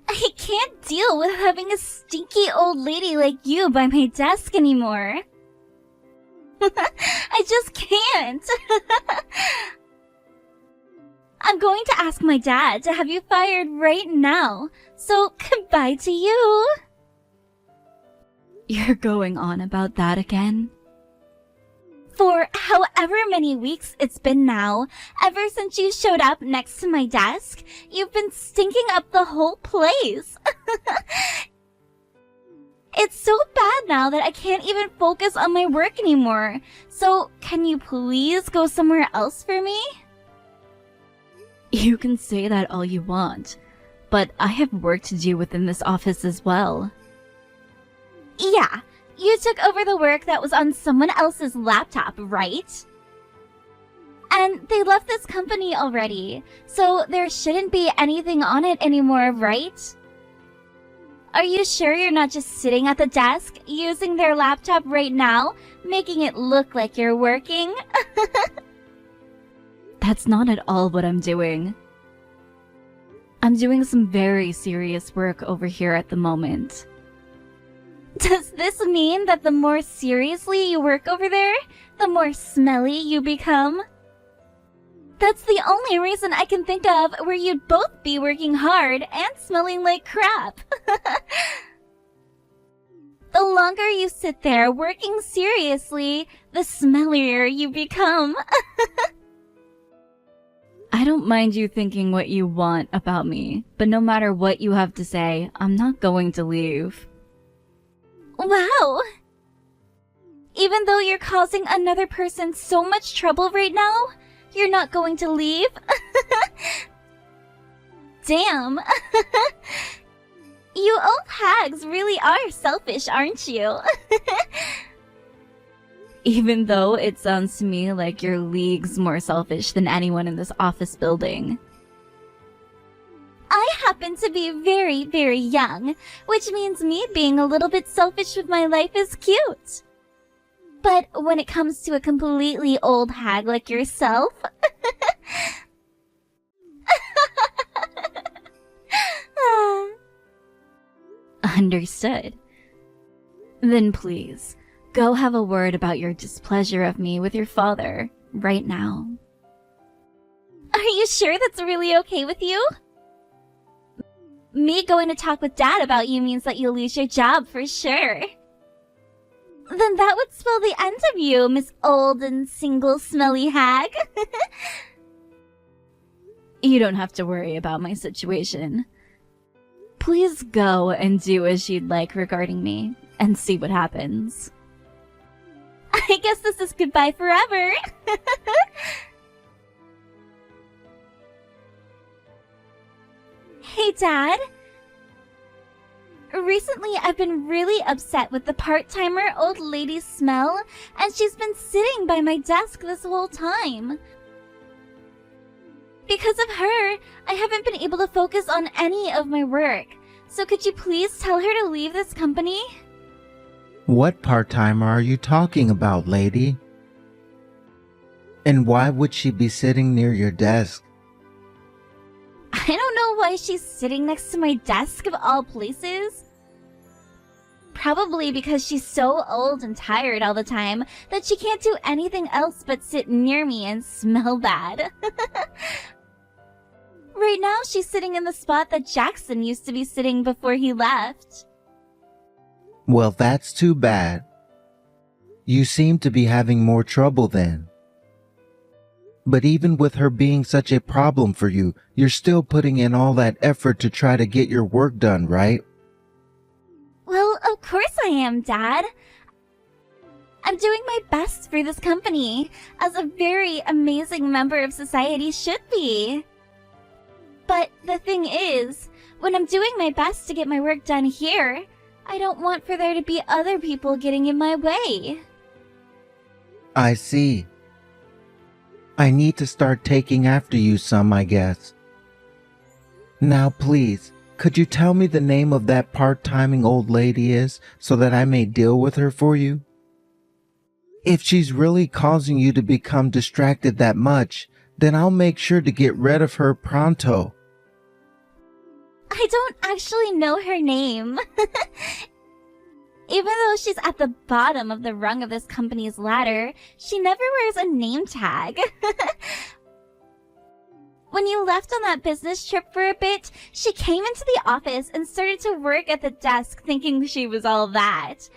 I can't deal with having a stinky old lady like you by my desk anymore. I just can't. I'm going to ask my dad to have you fired right now, so goodbye to you. You're going on about that again? For however many weeks it's been now, ever since you showed up next to my desk, you've been stinking up the whole place. It's so bad now that I can't even focus on my work anymore. So, can you please go somewhere else for me? You can say that all you want, but I have work to do within this office as well. Yeah, you took over the work that was on someone else's laptop, right? And they left this company already, so there shouldn't be anything on it anymore, right? Are you sure you're not just sitting at the desk, using their laptop right now, making it look like you're working? That's not at all what I'm doing. I'm doing some very serious work over here at the moment. Does this mean that the more seriously you work over there, the more smelly you become? That's the only reason I can think of where you'd both be working hard and smelling like crap. The longer you sit there working seriously, the smellier you become. I don't mind you thinking what you want about me, but no matter what you have to say, I'm not going to leave. Wow! Even though you're causing another person so much trouble right now, you're not going to leave? Damn! You old hags really are selfish, aren't you? Even though it sounds to me like you're leagues more selfish than anyone in this office building. I happen to be very, very young, which means me being a little bit selfish with my life is cute. But when it comes to a completely old hag like yourself... Understood. Then please, go have a word about your displeasure of me with your father, right now. Are you sure that's really okay with you? Me going to talk with Dad about you means that you'll lose your job for sure. Then that would spell the end of you, Miss Old and Single Smelly Hag. You don't have to worry about my situation. Please go and do as you'd like regarding me, and see what happens. I guess this is goodbye forever. Hey, Dad. Recently, I've been really upset with the part-timer old lady's smell, and she's been sitting by my desk this whole time. Because of her, I haven't been able to focus on any of my work. So could you please tell her to leave this company? What part-timer are you talking about, lady? And why would she be sitting near your desk? I don't know why she's sitting next to my desk of all places. Probably because she's so old and tired all the time that she can't do anything else but sit near me and smell bad. Right now, she's sitting in the spot that Jackson used to be sitting before he left. Well, that's too bad. You seem to be having more trouble then. But even with her being such a problem for you, you're still putting in all that effort to try to get your work done, right? Well, of course I am, Dad. I'm doing my best for this company, as a very amazing member of society should be. But the thing is, when I'm doing my best to get my work done here, I don't want for there to be other people getting in my way. I see. I need to start taking after you some, I guess. Now please, could you tell me the name of that part-timing old lady is so that I may deal with her for you? If she's really causing you to become distracted that much, then I'll make sure to get rid of her pronto. I don't actually know her name. Even though she's at the bottom of the rung of this company's ladder, she never wears a name tag. When you left on that business trip for a bit, she came into the office and started to work at the desk thinking she was all that.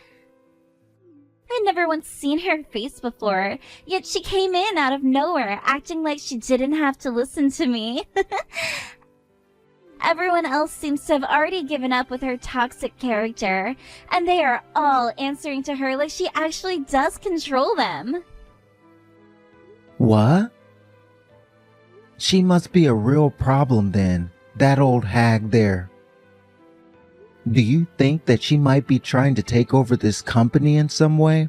I'd never once seen her face before, yet she came in out of nowhere, acting like she didn't have to listen to me. Everyone else seems to have already given up with her toxic character, and they are all answering to her like she actually does control them. What? She must be a real problem then, that old hag there. Do you think that she might be trying to take over this company in some way?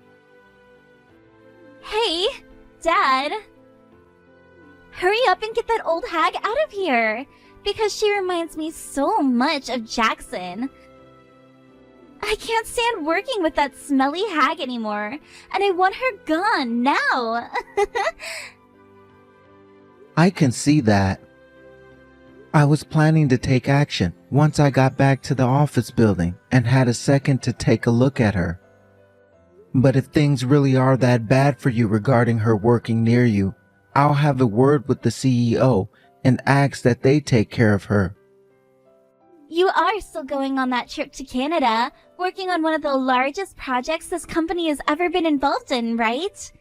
Hey, Dad. Hurry up and get that old hag out of here, because she reminds me so much of Jackson. I can't stand working with that smelly hag anymore, and I want her gone now. I can see that. I was planning to take action once I got back to the office building and had a second to take a look at her. But if things really are that bad for you regarding her working near you, I'll have a word with the CEO and ask that they take care of her. You are still going on that trip to Canada, working on one of the largest projects this company has ever been involved in, right?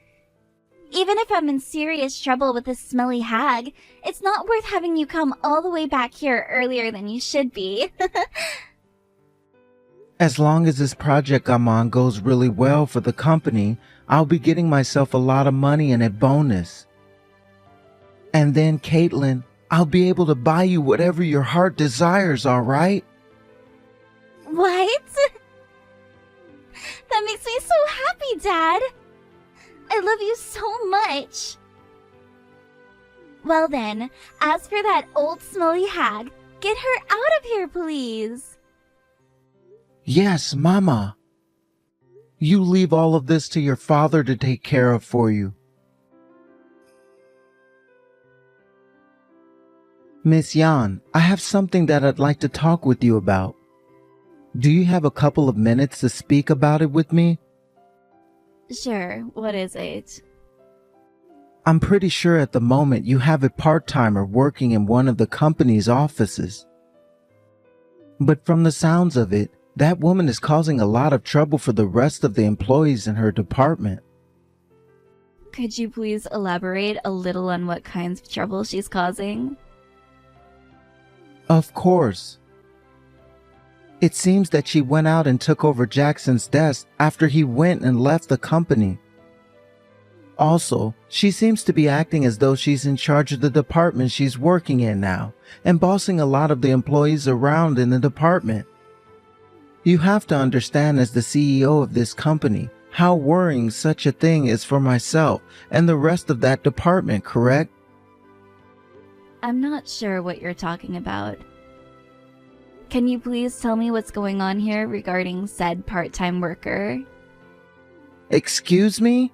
Even if I'm in serious trouble with this smelly hag, it's not worth having you come all the way back here earlier than you should be. As long as this project I'm on goes really well for the company, I'll be getting myself a lot of money and a bonus. And then, Caitlin, I'll be able to buy you whatever your heart desires, all right? What? That makes me so happy, Dad. I love you so much. Well then, as for that old smelly hag, get her out of here, please. Yes, Mama. You leave all of this to your father to take care of for you. Miss Yan, I have something that I'd like to talk with you about. Do you have a couple of minutes to speak about it with me? Sure, what is it? I'm pretty sure at the moment you have a part-timer working in one of the company's offices. But from the sounds of it, that woman is causing a lot of trouble for the rest of the employees in her department. Could you please elaborate a little on what kinds of trouble she's causing? Of course. It seems that she went out and took over Jackson's desk after he went and left the company. Also, she seems to be acting as though she's in charge of the department she's working in now and bossing a lot of the employees around in the department. You have to understand as the CEO of this company how worrying such a thing is for myself and the rest of that department, correct? I'm not sure what you're talking about. Can you please tell me what's going on here regarding said part-time worker? Excuse me?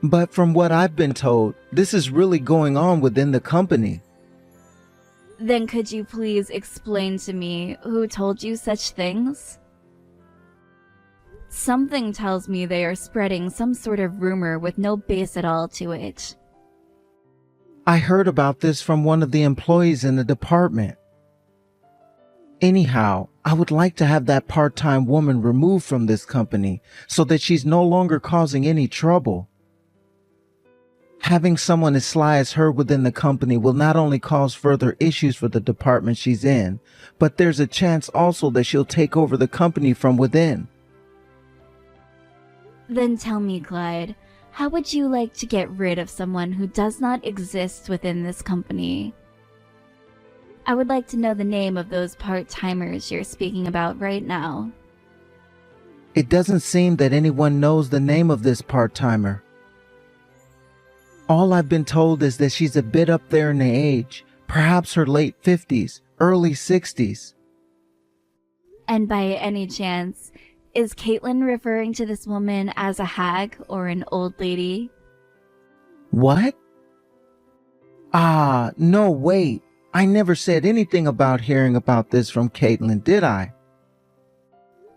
But from what I've been told, this is really going on within the company. Then could you please explain to me who told you such things? Something tells me they are spreading some sort of rumor with no base at all to it. I heard about this from one of the employees in the department. Anyhow, I would like to have that part-time woman removed from this company so that she's no longer causing any trouble. Having someone as sly as her within the company will not only cause further issues for the department she's in, but there's a chance also that she'll take over the company from within. Then tell me, Clyde, how would you like to get rid of someone who does not exist within this company? I would like to know the name of those part-timers you're speaking about right now. It doesn't seem that anyone knows the name of this part-timer. All I've been told is that she's a bit up there in the age, perhaps her late 50s, early 60s. And by any chance, is Caitlin referring to this woman as a hag or an old lady? What? Ah, no, wait. I never said anything about hearing about this from Caitlin, did I?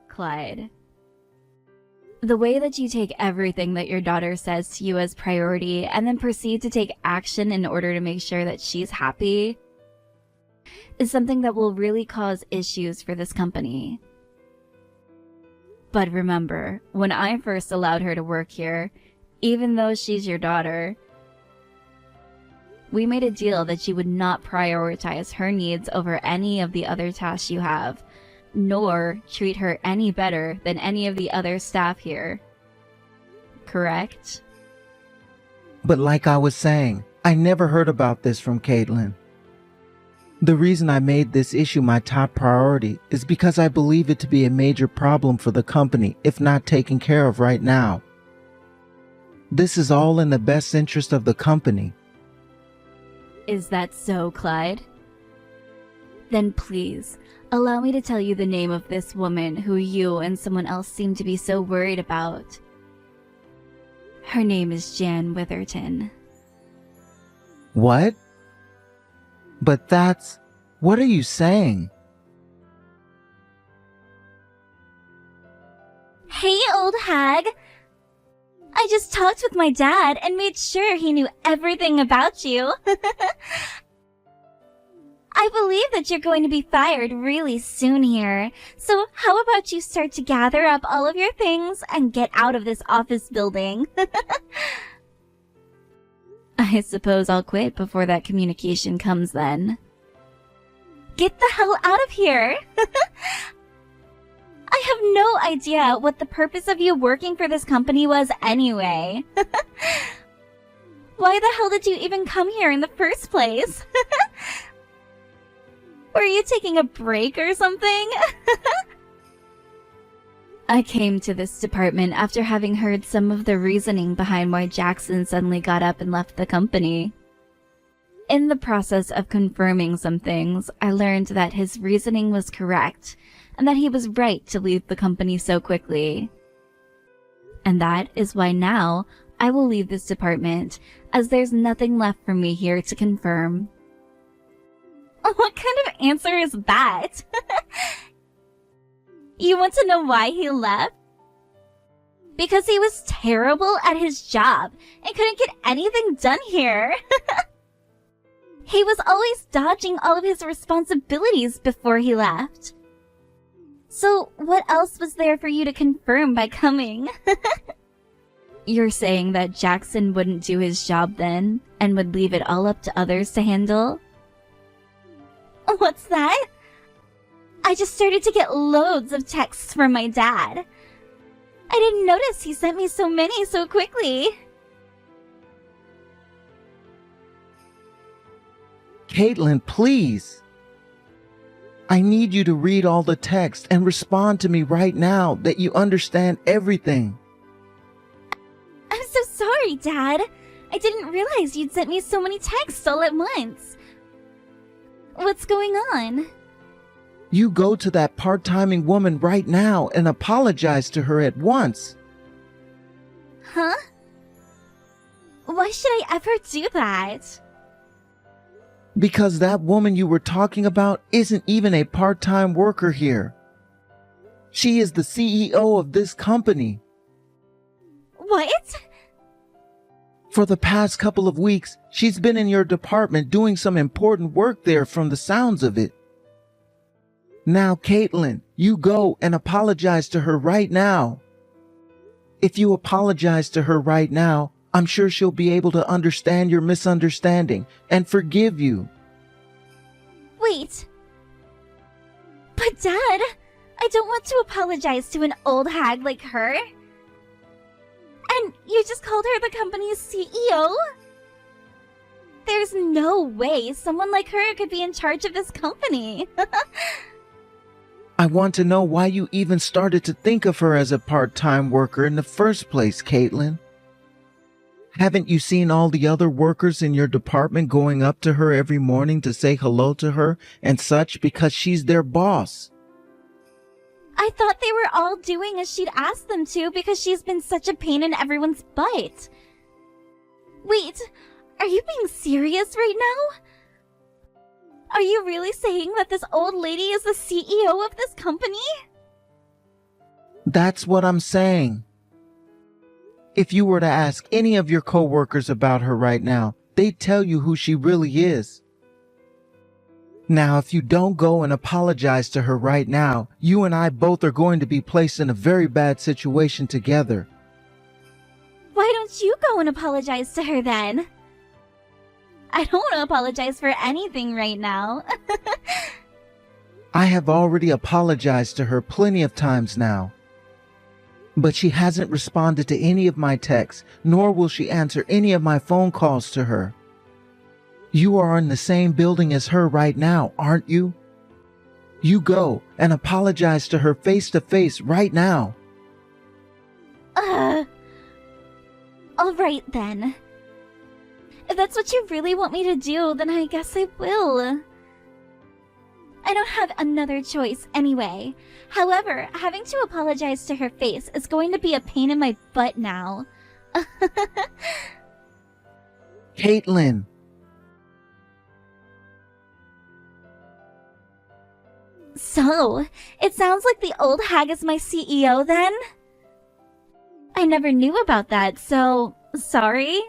Clyde, the way that you take everything that your daughter says to you as priority and then proceed to take action in order to make sure that she's happy is something that will really cause issues for this company. But remember, when I first allowed her to work here, even though she's your daughter, we made a deal that you would not prioritize her needs over any of the other tasks you have, nor treat her any better than any of the other staff here. Correct? But like I was saying, I never heard about this from Caitlin. The reason I made this issue my top priority is because I believe it to be a major problem for the company if not taken care of right now. This is all in the best interest of the company. Is that so, Clyde? Then please, allow me to tell you the name of this woman who you and someone else seem to be so worried about. Her name is Jan Witherton. What? But what are you saying? Hey, old hag. I just talked with my dad and made sure he knew everything about you. I believe that you're going to be fired really soon here. So how about you start to gather up all of your things and get out of this office building? I suppose I'll quit before that communication comes then. Get the hell out of here! I have no idea what the purpose of you working for this company was anyway. Why the hell did you even come here in the first place? Were you taking a break or something? I came to this department after having heard some of the reasoning behind why Jackson suddenly got up and left the company. In the process of confirming some things, I learned that his reasoning was correct, and that he was right to leave the company so quickly. And that is why now I will leave this department, as there's nothing left for me here to confirm. What kind of answer is that? You want to know why he left? Because he was terrible at his job and couldn't get anything done here. He was always dodging all of his responsibilities before he left. So what else was there for you to confirm by coming? You're saying that Jackson wouldn't do his job then, and would leave it all up to others to handle? What's that? I just started to get loads of texts from my dad. I didn't notice he sent me so many so quickly. Caitlin, please. I need you to read all the text and respond to me right now that you understand everything. I'm so sorry, Dad. I didn't realize you'd sent me so many texts all at once. What's going on? You go to that part-timing woman right now and apologize to her at once. Huh? Why should I ever do that? Because that woman you were talking about isn't even a part-time worker here. She is the CEO of this company. What? For the past couple of weeks, she's been in your department doing some important work there from the sounds of it. Now, Caitlin, you go and apologize to her right now. If you apologize to her right now, I'm sure she'll be able to understand your misunderstanding and forgive you. Wait. But Dad, I don't want to apologize to an old hag like her. And you just called her the company's CEO? There's no way someone like her could be in charge of this company. I want to know why you even started to think of her as a part-time worker in the first place, Caitlin. Haven't you seen all the other workers in your department going up to her every morning to say hello to her and such because she's their boss? I thought they were all doing as she'd asked them to because she's been such a pain in everyone's butt. Wait, are you being serious right now? Are you really saying that this old lady is the CEO of this company? That's what I'm saying. If you were to ask any of your coworkers about her right now, they'd tell you who she really is. Now, if you don't go and apologize to her right now, you and I both are going to be placed in a very bad situation together. Why don't you go and apologize to her then? I don't want to apologize for anything right now. I have already apologized to her plenty of times now. But she hasn't responded to any of my texts, nor will she answer any of my phone calls to her. You are in the same building as her right now, aren't you? You go and apologize to her face to face right now. Alright then. If that's what you really want me to do, then I guess I will. I don't have another choice anyway. However, having to apologize to her face is going to be a pain in my butt now. Caitlin. So, it sounds like the old hag is my CEO then? I never knew about that, so sorry.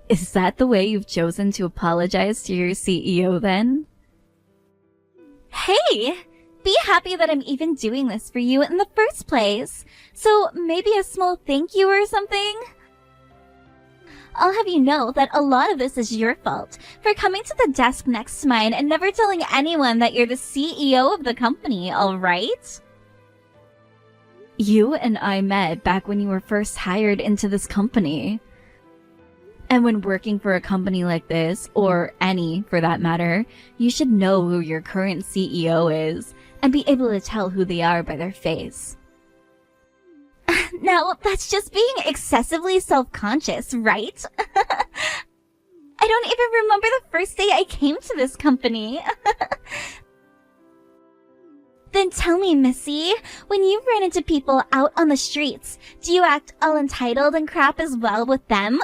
Is that the way you've chosen to apologize to your CEO then? Hey! Be happy that I'm even doing this for you in the first place. So maybe a small thank you or something? I'll have you know that a lot of this is your fault for coming to the desk next to mine and never telling anyone that you're the CEO of the company, alright? You and I met back when you were first hired into this company. And when working for a company like this, or any for that matter, you should know who your current CEO is and be able to tell who they are by their face. Now, that's just being excessively self-conscious, right? I don't even remember the first day I came to this company. Then tell me, Missy, when you run into people out on the streets, do you act all entitled and crap as well with them?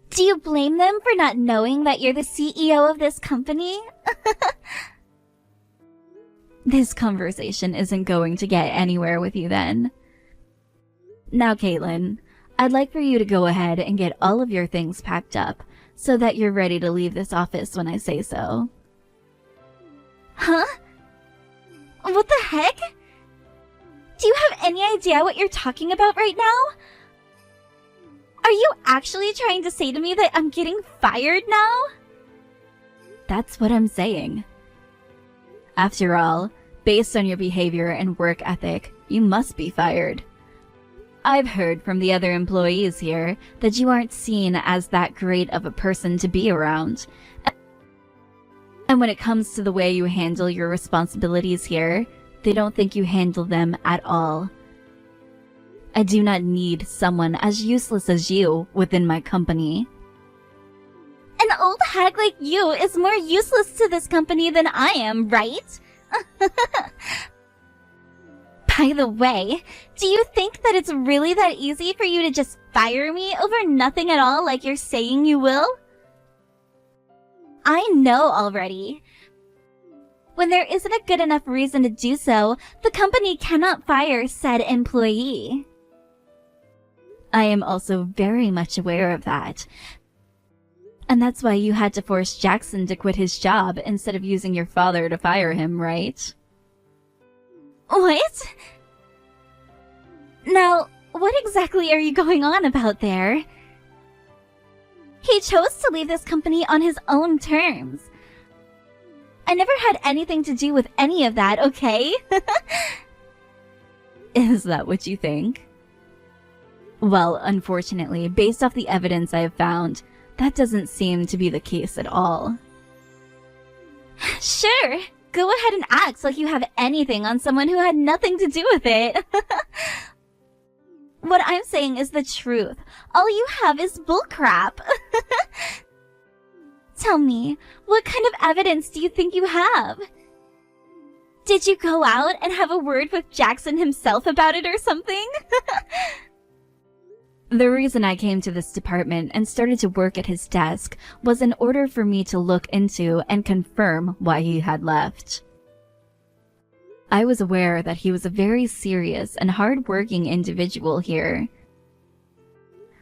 Do you blame them for not knowing that you're the CEO of this company? This conversation isn't going to get anywhere with you then. Now, Caitlin, I'd like for you to go ahead and get all of your things packed up so that you're ready to leave this office when I say so. Huh? What the heck? Do you have any idea what you're talking about right now? Are you actually trying to say to me that I'm getting fired now? That's what I'm saying. After all, based on your behavior and work ethic, you must be fired. I've heard from the other employees here that you aren't seen as that great of a person to be around. And when it comes to the way you handle your responsibilities here, they don't think you handle them at all. I do not need someone as useless as you within my company. An old hag like you is more useless to this company than I am, right? By the way, do you think that it's really that easy for you to just fire me over nothing at all like you're saying you will? I know already. When there isn't a good enough reason to do so, the company cannot fire said employee. I am also very much aware of that. And that's why you had to force Jackson to quit his job instead of using your father to fire him, right? What? Now, what exactly are you going on about there? He chose to leave this company on his own terms. I never had anything to do with any of that, okay? Is that what you think? Well, unfortunately, based off the evidence I have found, that doesn't seem to be the case at all. Sure, go ahead and act like you have anything on someone who had nothing to do with it. What I'm saying is the truth. All you have is bullcrap. Tell me, what kind of evidence do you think you have? Did you go out and have a word with Jackson himself about it or something? The reason I came to this department and started to work at his desk was in order for me to look into and confirm why he had left. I was aware that he was a very serious and hard-working individual here.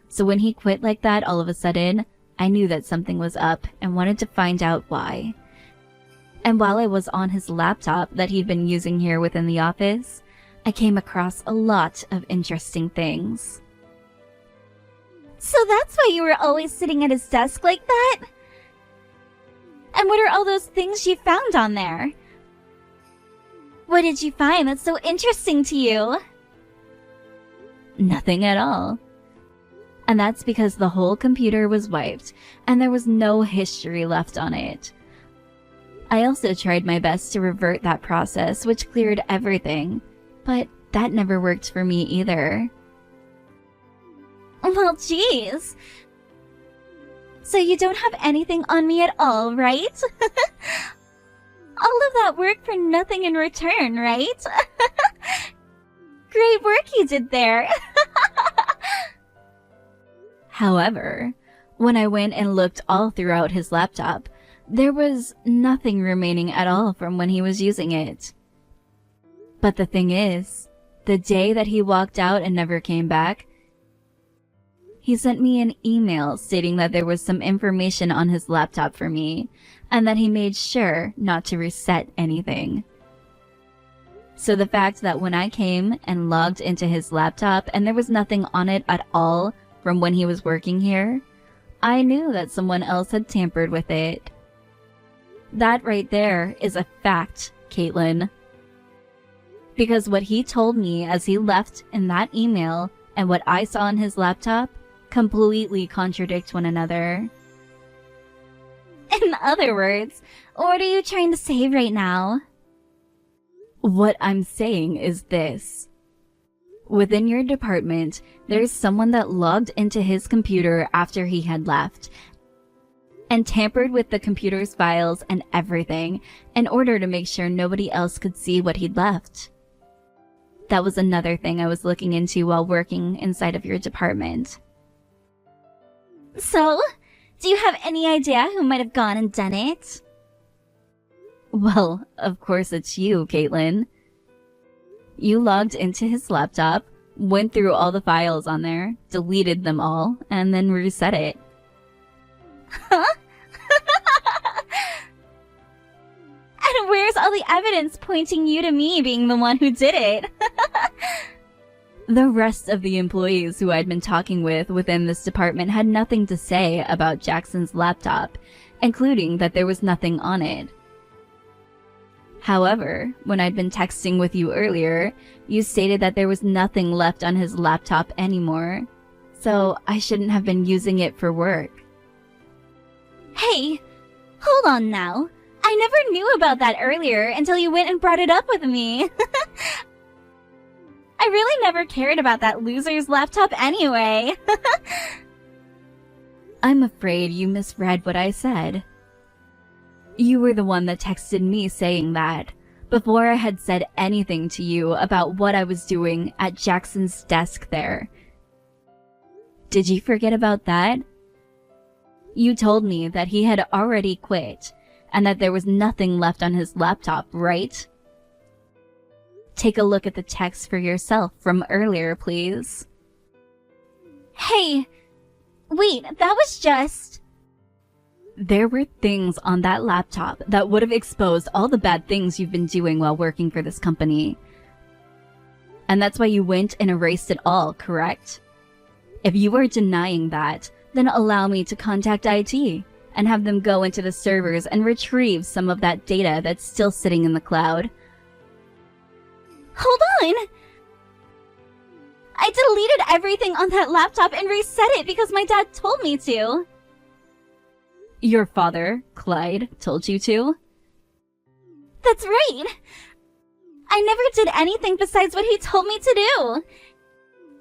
So when he quit like that all of a sudden, I knew that something was up and wanted to find out why. And while I was on his laptop that he'd been using here within the office, I came across a lot of interesting things. So that's why you were always sitting at his desk like that? And what are all those things you found on there? What did you find that's so interesting to you? Nothing at all. And that's because the whole computer was wiped and there was no history left on it. I also tried my best to revert that process, which cleared everything, but that never worked for me either. Well, geez. So you don't have anything on me at all, right? All of that work for nothing in return, right? Great work you did there. However, when I went and looked all throughout his laptop, there was nothing remaining at all from when he was using it. But the thing is, the day that he walked out and never came back, he sent me an email stating that there was some information on his laptop for me, and that he made sure not to reset anything. So the fact that when I came and logged into his laptop and there was nothing on it at all from when he was working here, I knew that someone else had tampered with it. That right there is a fact, Caitlin. Because what he told me as he left in that email and what I saw on his laptop completely contradict one another. In other words, what are you trying to say right now? What I'm saying is this. Within your department, there's someone that logged into his computer after he had left and tampered with the computer's files and everything in order to make sure nobody else could see what he'd left. That was another thing I was looking into while working inside of your department. So, do you have any idea who might have gone and done it? Well, of course it's you, Caitlin. You logged into his laptop, went through all the files on there, deleted them all, and then reset it. Huh? And where's all the evidence pointing you to me being the one who did it? The rest of the employees who I'd been talking with within this department had nothing to say about Jackson's laptop, including that there was nothing on it. However, when I'd been texting with you earlier, you stated that there was nothing left on his laptop anymore, so I shouldn't have been using it for work. Hey, hold on now. I never knew about that earlier until you went and brought it up with me. I really never cared about that loser's laptop anyway. I'm afraid you misread what I said. You were the one that texted me saying that, before I had said anything to you about what I was doing at Jackson's desk there. Did you forget about that? You told me that he had already quit, and that there was nothing left on his laptop, right? Take a look at the text for yourself from earlier, please. Hey, wait, that was just... There were things on that laptop that would have exposed all the bad things you've been doing while working for this company. And that's why you went and erased it all, correct? If you are denying that, then allow me to contact IT and have them go into the servers and retrieve some of that data that's still sitting in the cloud. Hold on! I deleted everything on that laptop and reset it because my dad told me to. Your father, Clyde, told you to? That's right! I never did anything besides what he told me to do.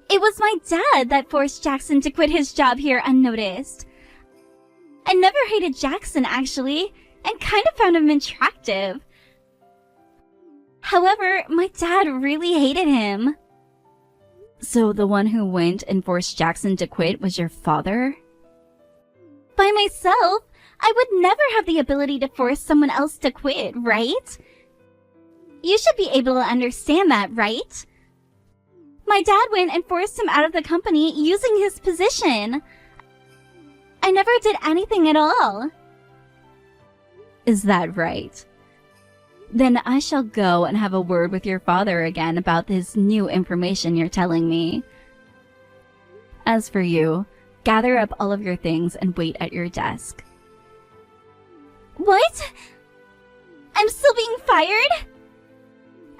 It was my dad that forced Jackson to quit his job here unnoticed. I never hated Jackson, actually, and kind of found him attractive. However, my dad really hated him. So the one who went and forced Jackson to quit was your father? By myself, I would never have the ability to force someone else to quit, right? You should be able to understand that, right? My dad went and forced him out of the company using his position. I never did anything at all. Is that right? Then I shall go and have a word with your father again about this new information you're telling me. As for you, gather up all of your things and wait at your desk. What? I'm still being fired?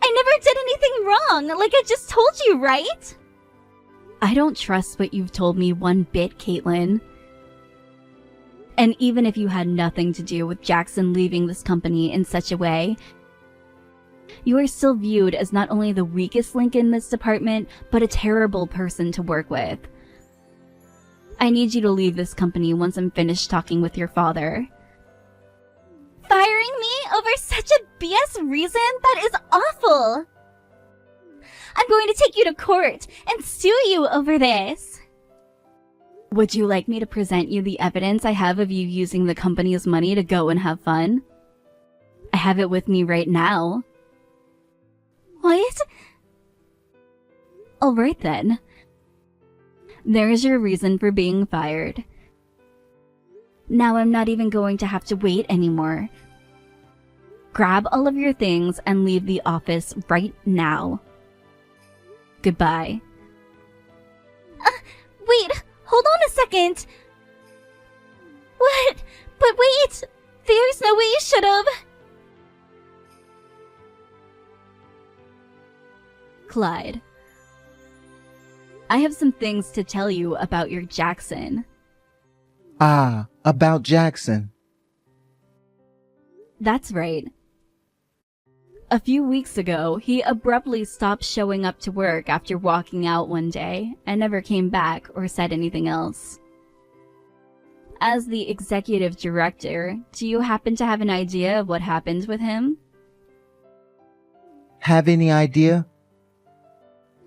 I never did anything wrong, like I just told you, right? I don't trust what you've told me one bit, Caitlin. And even if you had nothing to do with Jackson leaving this company in such a way, you are still viewed as not only the weakest link in this department, but a terrible person to work with. I need you to leave this company once I'm finished talking with your father. Firing me over such a BS reason? That is awful! I'm going to take you to court and sue you over this. Would you like me to present you the evidence I have of you using the company's money to go and have fun? I have it with me right now. What? Alright then. There's your reason for being fired. Now I'm not even going to have to wait anymore. Grab all of your things and leave the office right now. Goodbye. Wait, hold on a second. What? But wait, there's no way you should've. Clyde, I have some things to tell you about your Jackson. Ah, about Jackson. That's right. A few weeks ago, he abruptly stopped showing up to work after walking out one day and never came back or said anything else. As the executive director, do you happen to have an idea of what happened with him? Have any idea?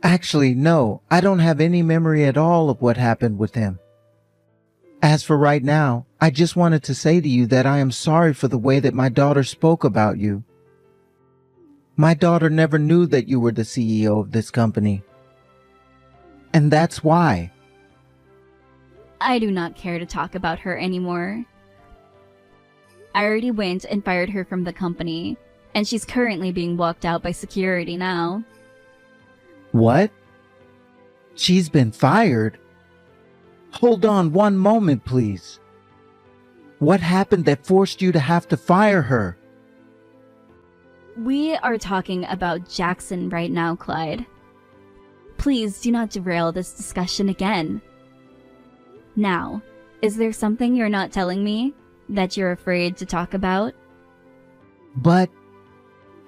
Actually, no, I don't have any memory at all of what happened with him. As for right now, I just wanted to say to you that I am sorry for the way that my daughter spoke about you. My daughter never knew that you were the CEO of this company. And that's why. I do not care to talk about her anymore. I already went and fired her from the company, and she's currently being walked out by security now. What? She's been fired? Hold on one moment, please. What happened that forced you to have to fire her? We are talking about Jackson right now, Clyde. Please do not derail this discussion again. Now, is there something you're not telling me that you're afraid to talk about? But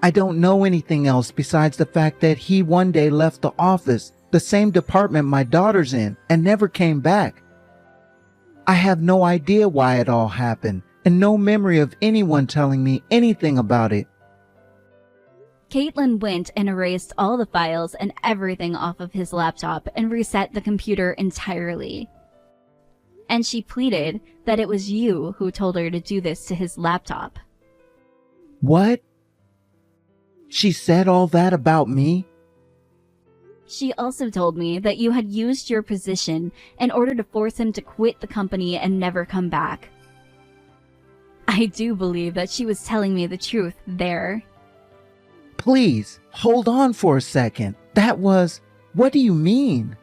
I don't know anything else besides the fact that he one day left the office, the same department my daughter's in, and never came back. I have no idea why it all happened, and no memory of anyone telling me anything about it. Caitlin went and erased all the files and everything off of his laptop and reset the computer entirely. And she pleaded that it was you who told her to do this to his laptop. What? She said all that about me? She also told me that you had used your position in order to force him to quit the company and never come back. I do believe that she was telling me the truth there. Please, hold on for a second. What do you mean?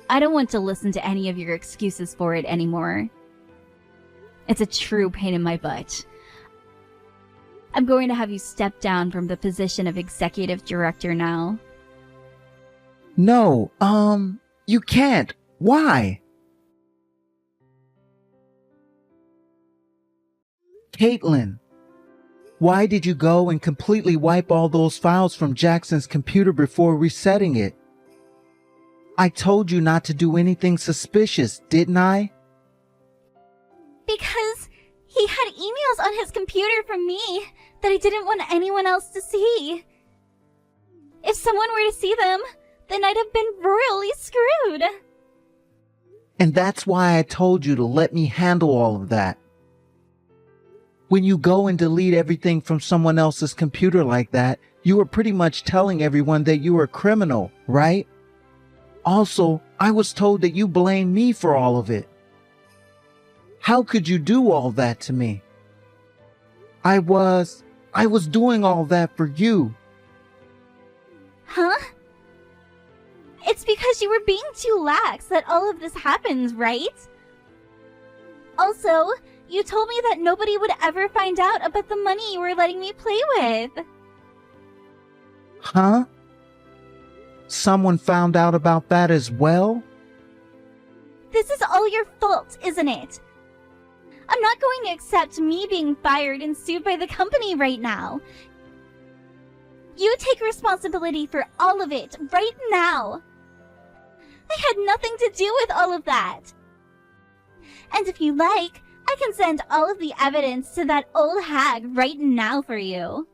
I don't want to listen to any of your excuses for it anymore. It's a true pain in my butt. I'm going to have you step down from the position of executive director now. No, you can't. Why? Caitlin, why did you go and completely wipe all those files from Jackson's computer before resetting it? I told you not to do anything suspicious, didn't I? Because he had emails on his computer from me that I didn't want anyone else to see. If someone were to see them, then I'd have been royally screwed. And that's why I told you to let me handle all of that. When you go and delete everything from someone else's computer like that, you are pretty much telling everyone that you are a criminal, right? Also, I was told that you blame me for all of it. How could you do all that to me? I was doing all that for you. Huh? It's because you were being too lax that all of this happens, right? Also, you told me that nobody would ever find out about the money you were letting me play with. Huh? Someone found out about that as well? This is all your fault, isn't it? I'm not going to accept me being fired and sued by the company right now. You take responsibility for all of it right now. I had nothing to do with all of that. And if you like, I can send all of the evidence to that old hag right now for you.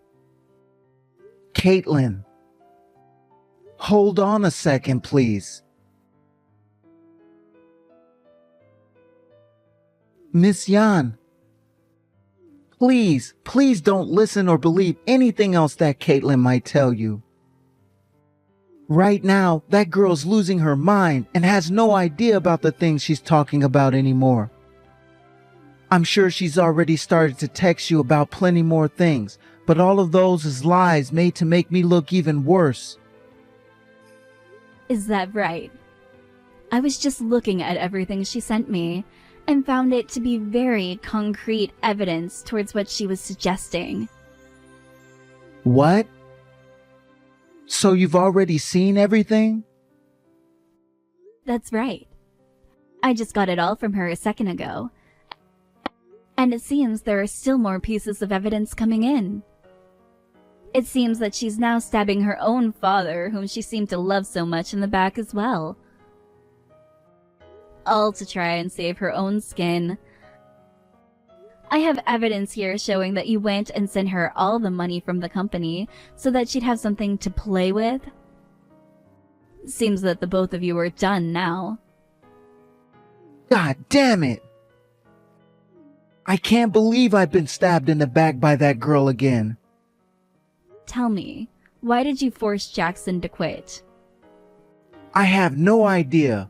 Caitlin, hold on a second, please. Miss Yan, please don't listen or believe anything else that Caitlin might tell you. Right now, that girl's losing her mind and has no idea about the things she's talking about anymore. I'm sure she's already started to text you about plenty more things, but all of those is lies made to make me look even worse. Is that right? I was just looking at everything she sent me and found it to be very concrete evidence towards what she was suggesting. What? So you've already seen everything? That's right. I just got it all from her a second ago. And it seems there are still more pieces of evidence coming in. It seems that she's now stabbing her own father, whom she seemed to love so much, in the back as well. All to try and save her own skin. I have evidence here showing that you went and sent her all the money from the company so that she'd have something to play with. Seems that the both of you are done now. God damn it! I can't believe I've been stabbed in the back by that girl again. Tell me, why did you force Jackson to quit? I have no idea.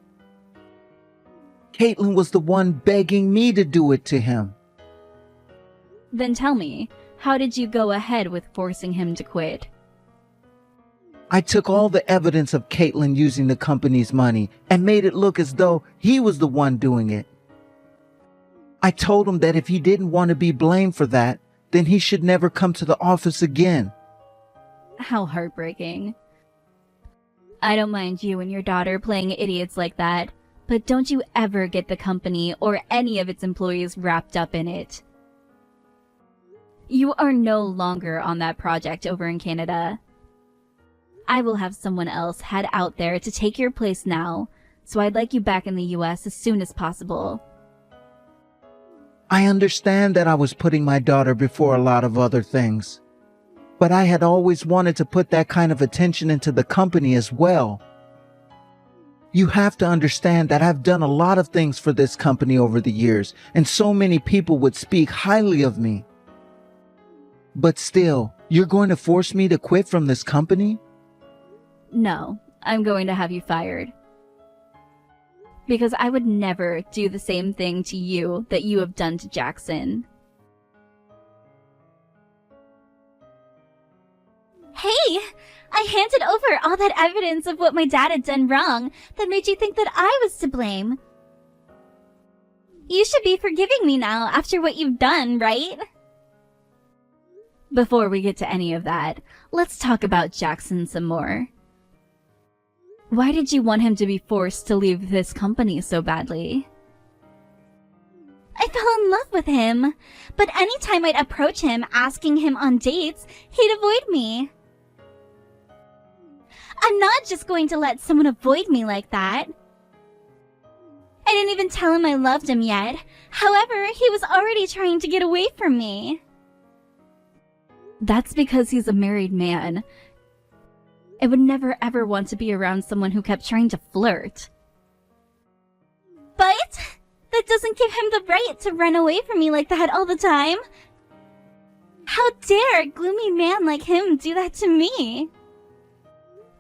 Caitlin was the one begging me to do it to him. Then tell me, how did you go ahead with forcing him to quit? I took all the evidence of Caitlin using the company's money and made it look as though he was the one doing it. I told him that if he didn't want to be blamed for that, then he should never come to the office again. How heartbreaking. I don't mind you and your daughter playing idiots like that, but don't you ever get the company or any of its employees wrapped up in it. You are no longer on that project over in Canada. I will have someone else head out there to take your place now, so I'd like you back in the US as soon as possible. I understand that I was putting my daughter before a lot of other things, but I had always wanted to put that kind of attention into the company as well. You have to understand that I've done a lot of things for this company over the years, and so many people would speak highly of me. But still, you're going to force me to quit from this company? No, I'm going to have you fired. Because I would never do the same thing to you that you have done to Jackson. Hey! I handed over all that evidence of what my dad had done wrong that made you think that I was to blame. You should be forgiving me now after what you've done, right? Before we get to any of that, let's talk about Jackson some more. Why did you want him to be forced to leave this company so badly? I fell in love with him, but anytime I'd approach him asking him on dates, he'd avoid me. I'm not just going to let someone avoid me like that. I didn't even tell him I loved him yet. However, he was already trying to get away from me. That's because he's a married man. I would never ever want to be around someone who kept trying to flirt. But that doesn't give him the right to run away from me like that all the time. How dare a gloomy man like him do that to me?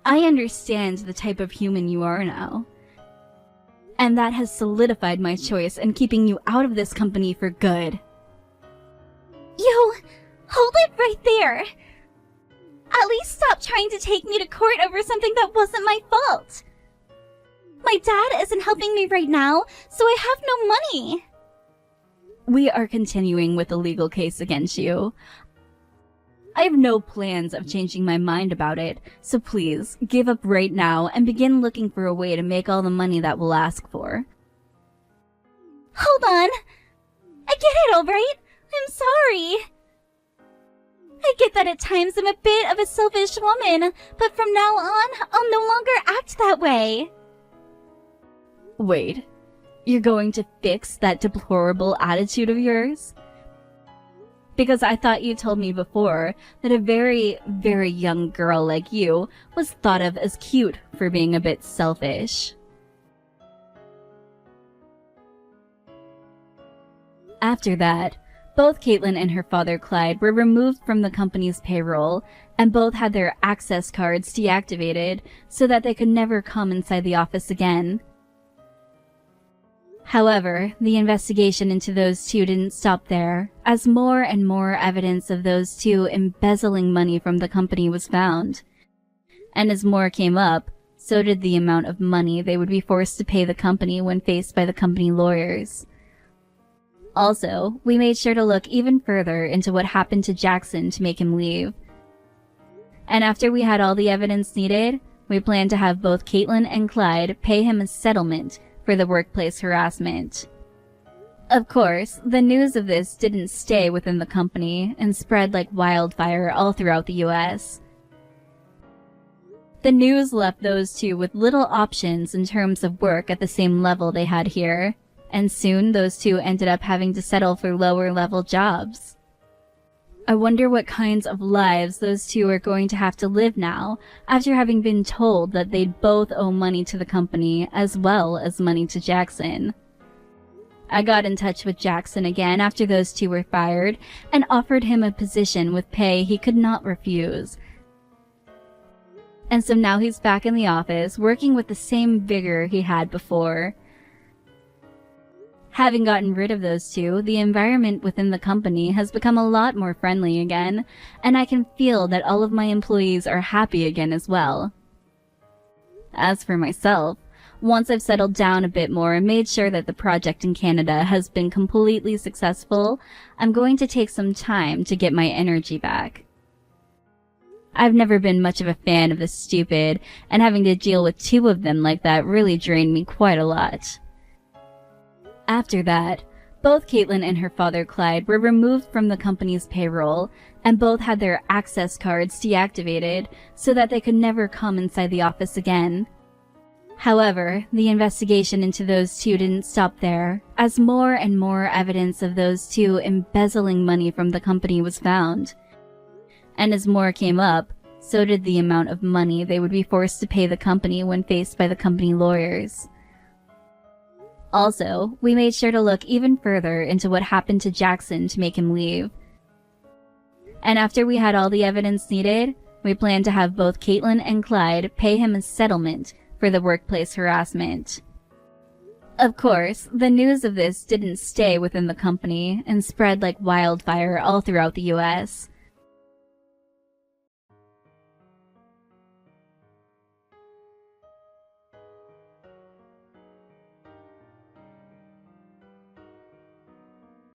I understand the type of human you are now. And that has solidified my choice in keeping you out of this company for good. You, hold it right there. At least stop trying to take me to court over something that wasn't my fault. My dad isn't helping me right now, so I have no money. We are continuing with the legal case against you. I have no plans of changing my mind about it, so please, give up right now and begin looking for a way to make all the money that we'll ask for. Hold on. I get it, alright? I'm sorry. I get that at times I'm a bit of a selfish woman, but from now on, I'll no longer act that way. Wait, you're going to fix that deplorable attitude of yours? Because I thought you told me before that a very, very young girl like you was thought of as cute for being a bit selfish. After that, both Caitlin and her father Clyde were removed from the company's payroll, and both had their access cards deactivated so that they could never come inside the office again. However, the investigation into those two didn't stop there, as more and more evidence of those two embezzling money from the company was found. And as more came up, so did the amount of money they would be forced to pay the company when faced by the company lawyers. Also, we made sure to look even further into what happened to Jackson to make him leave. And after we had all the evidence needed, we planned to have both Caitlin and Clyde pay him a settlement for the workplace harassment. Of course, the news of this didn't stay within the company and spread like wildfire all throughout the US. The news left those two with little options in terms of work at the same level they had here, and soon those two ended up having to settle for lower level jobs. I wonder what kinds of lives those two are going to have to live now, after having been told that they'd both owe money to the company as well as money to Jackson. I got in touch with Jackson again after those two were fired, and offered him a position with pay he could not refuse. And so now he's back in the office, working with the same vigor he had before. Having gotten rid of those two, the environment within the company has become a lot more friendly again, and I can feel that all of my employees are happy again as well. As for myself, once I've settled down a bit more and made sure that the project in Canada has been completely successful, I'm going to take some time to get my energy back. I've never been much of a fan of the stupid, and having to deal with two of them like that really drained me quite a lot. After that, both Caitlin and her father Clyde were removed from the company's payroll, and both had their access cards deactivated so that they could never come inside the office again. However, the investigation into those two didn't stop there, as more and more evidence of those two embezzling money from the company was found. And as more came up, so did the amount of money they would be forced to pay the company when faced by the company lawyers. Also, we made sure to look even further into what happened to Jackson to make him leave. And after we had all the evidence needed, we planned to have both Caitlin and Clyde pay him a settlement for the workplace harassment. Of course, the news of this didn't stay within the company and spread like wildfire all throughout the US.